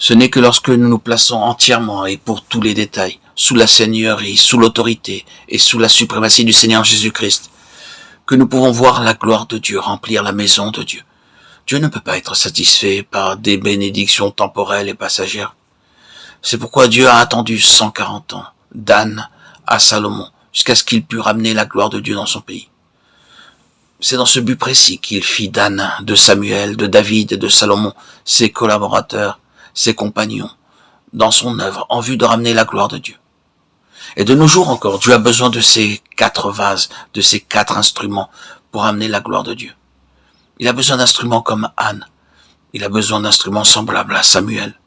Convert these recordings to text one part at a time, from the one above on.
Ce n'est que lorsque nous nous plaçons entièrement et pour tous les détails sous la seigneurie, sous l'autorité et sous la suprématie du Seigneur Jésus-Christ que nous pouvons voir la gloire de Dieu remplir la maison de Dieu. Dieu ne peut pas être satisfait par des bénédictions temporelles et passagères. C'est pourquoi Dieu a attendu 140 ans, d'Anne à Salomon, jusqu'à ce qu'il pût ramener la gloire de Dieu dans son pays. C'est dans ce but précis qu'il fit d'Anne, de Samuel, de David et de Salomon, ses collaborateurs, ses compagnons, dans son œuvre, en vue de ramener la gloire de Dieu. Et de nos jours encore, Dieu a besoin de ces 4 vases, de ces 4 instruments pour amener la gloire de Dieu. Il a besoin d'instruments comme Anne. Il a besoin d'instruments semblables à Samuel.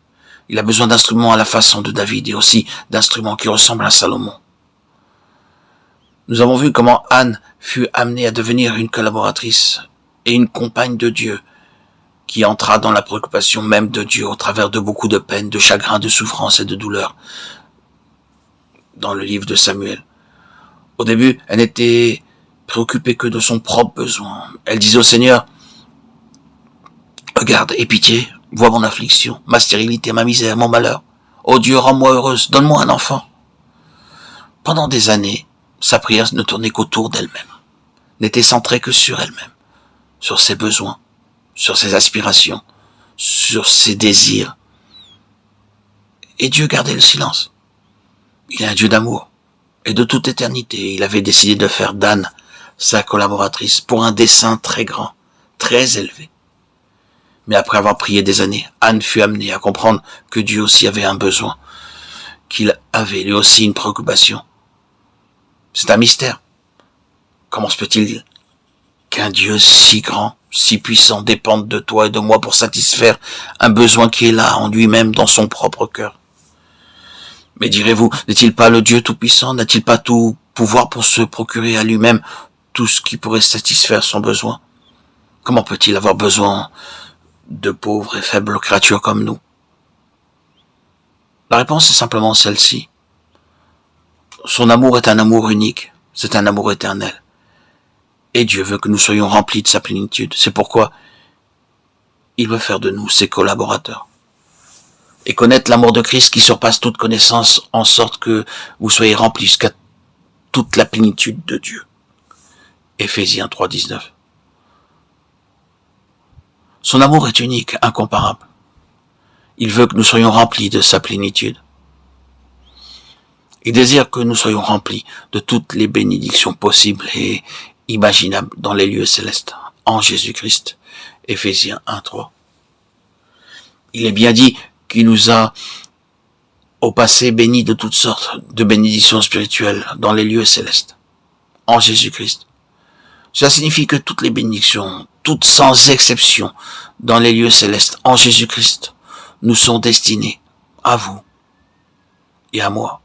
Il a besoin d'instruments à la façon de David et aussi d'instruments qui ressemblent à Salomon. Nous avons vu comment Anne fut amenée à devenir une collaboratrice et une compagne de Dieu qui entra dans la préoccupation même de Dieu au travers de beaucoup de peines, de chagrins, de souffrances et de douleurs dans le livre de Samuel. Au début, elle n'était préoccupée que de son propre besoin. Elle disait au Seigneur, « Regarde, aie pitié, vois mon affliction, ma stérilité, ma misère, mon malheur. Oh Dieu, rends-moi heureuse, donne-moi un enfant. » Pendant des années, sa prière ne tournait qu'autour d'elle-même, n'était centrée que sur elle-même, sur ses besoins, sur ses aspirations, sur ses désirs. Et Dieu gardait le silence. Il est un Dieu d'amour. Et de toute éternité, il avait décidé de faire d'Anne sa collaboratrice pour un dessein très grand, très élevé. Mais après avoir prié des années, Anne fut amenée à comprendre que Dieu aussi avait un besoin, qu'il avait lui aussi une préoccupation. C'est un mystère. Comment se peut-il qu'un Dieu si grand, si puissant dépende de toi et de moi pour satisfaire un besoin qui est là en lui-même dans son propre cœur? Mais direz-vous, n'est-il pas le Dieu tout-puissant? N'a-t-il pas tout pouvoir pour se procurer à lui-même tout ce qui pourrait satisfaire son besoin? Comment peut-il avoir besoin de pauvres et faibles créatures comme nous? La réponse est simplement celle-ci. Son amour est un amour unique, c'est un amour éternel. Et Dieu veut que nous soyons remplis de sa plénitude. C'est pourquoi il veut faire de nous ses collaborateurs. Et connaître l'amour de Christ qui surpasse toute connaissance, en sorte que vous soyez remplis jusqu'à toute la plénitude de Dieu. Éphésiens 3,19. Son amour est unique, incomparable. Il veut que nous soyons remplis de sa plénitude. Il désire que nous soyons remplis de toutes les bénédictions possibles et imaginables dans les lieux célestes, en Jésus-Christ. Éphésiens 1,3. Il est bien dit qu'il nous a au passé bénis de toutes sortes de bénédictions spirituelles dans les lieux célestes, en Jésus-Christ. Cela signifie que toutes les bénédictions, toutes sans exception, dans les lieux célestes, en Jésus-Christ, nous sont destinées à vous et à moi.